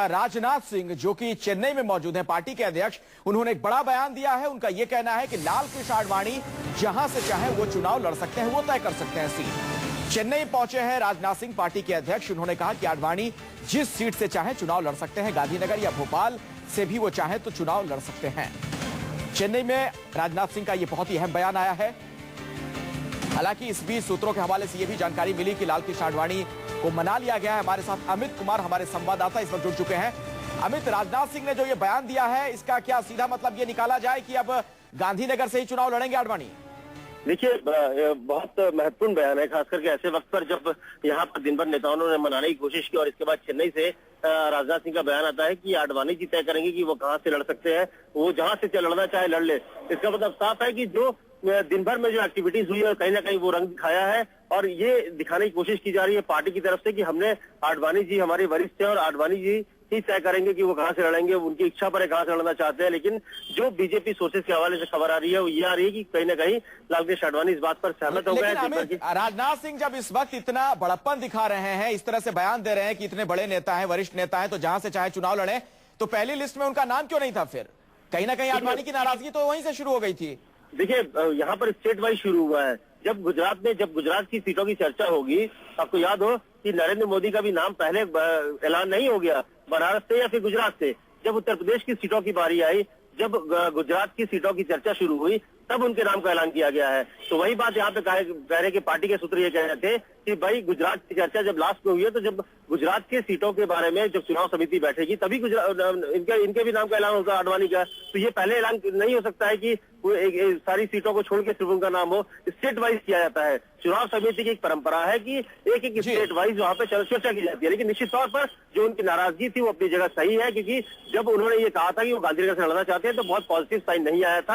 राजनाथ सिंह जो कि चेन्नई में मौजूद हैं, पार्टी के अध्यक्ष, उन्होंने एक बड़ा बयान दिया है। उनका यह कहना है कि लाल कृष्ण आडवाणी जहां से चाहे वो चुनाव लड़ सकते हैं, वो तय कर सकते हैं सीट। चेन्नई पहुंचे हैं राजनाथ सिंह, पार्टी के अध्यक्ष। उन्होंने कहा कि आडवाणी जिस सीट से चाहे चुनाव लड़ सकते हैं, गांधीनगर या भोपाल से भी वो चाहे तो चुनाव लड़ सकते हैं। चेन्नई में राजनाथ सिंह का यह बहुत ही अहम बयान आया है। हालांकि इस बीच सूत्रों के हवाले से यह भी जानकारी मिली कि लाल कृष्ण आडवाणी को मना लिया गया है। हमारे साथ अमित कुमार, हमारे संवाददाता, इस वक्त जुड़ चुके हैं। अमित, राजनाथ सिंह ने जो ये बयान दिया है, इसका क्या सीधा मतलब ये निकाला जाए कि अब गांधीनगर से ही चुनाव लड़ेंगे आडवाणी? देखिए, बहुत महत्वपूर्ण बयान है, खास करके ऐसे वक्त पर जब यहाँ पर दिन भर नेताओं ने मनाने की कोशिश की और इसके बाद चेन्नई से राजनाथ सिंह का बयान आता है कि आडवाणी जी तय करेंगे कि वो कहां से लड़ सकते हैं, वो जहां से लड़ना चाहे लड़ ले। इसका मतलब साफ है कि जो दिन भर में जो एक्टिविटीज हुई है, कहीं ना कहीं वो रंग दिखाया है और ये दिखाने की कोशिश की जा रही है पार्टी की तरफ से कि हमने आडवाणी जी हमारे वरिष्ठ हैं और आडवाणी जी ही तय करेंगे कि वो कहां से लड़ेंगे, उनकी इच्छा पर है कहां से लड़ना चाहते हैं। लेकिन जो बीजेपी सोर्सेज के हवाले से खबर आ रही है वो ये आ रही है कि कहीं ना कहीं लाल कृष्ण आडवाणी इस बात पर सहमत हो गए हैं। राजनाथ सिंह जब इस वक्त इतना बड़प्पन दिखा रहे हैं, इस तरह से बयान दे रहे हैं कि इतने बड़े नेता हैं, वरिष्ठ नेता हैं, तो जहां से चाहे चुनाव लड़े, तो पहली लिस्ट में उनका नाम क्यों नहीं था? फिर कहीं ना कहीं आडवाणी की नाराजगी तो वहीं से शुरू हो गई थी। देखिए, यहाँ पर स्टेट वाइज शुरू हुआ है। जब गुजरात की सीटों की चर्चा होगी, आपको याद हो कि नरेंद्र मोदी का भी नाम पहले ऐलान नहीं हो गया, बनारस से या फिर गुजरात से। जब उत्तर प्रदेश की सीटों की बारी आई, जब गुजरात की सीटों की चर्चा शुरू हुई, तब उनके नाम का ऐलान किया गया है। तो वही बात यहाँ पे कह रहे कि पार्टी के सूत्र ये कह रहे थे कि भाई गुजरात की चर्चा जब लास्ट में हुई है, तो जब गुजरात के सीटों के बारे में जब चुनाव समिति बैठेगी तभी इनके भी नाम का ऐलान होगा आडवाणी का। तो ये पहले ऐलान नहीं हो सकता है कि सारी सीटों को छोड़ के सिर्फ उनका नाम हो। स्टेट वाइज किया जाता है। चुनाव समिति की एक परंपरा है कि एक स्टेट वाइज वहां पे चर्चा की जाती है। लेकिन निश्चित तौर पर जो उनकी नाराजगी थी वो अपनी जगह सही है, क्योंकि जब उन्होंने ये कहा था कि वो गांधीनगर से लड़ना चाहते हैं तो बहुत पॉजिटिव साइन नहीं आया था।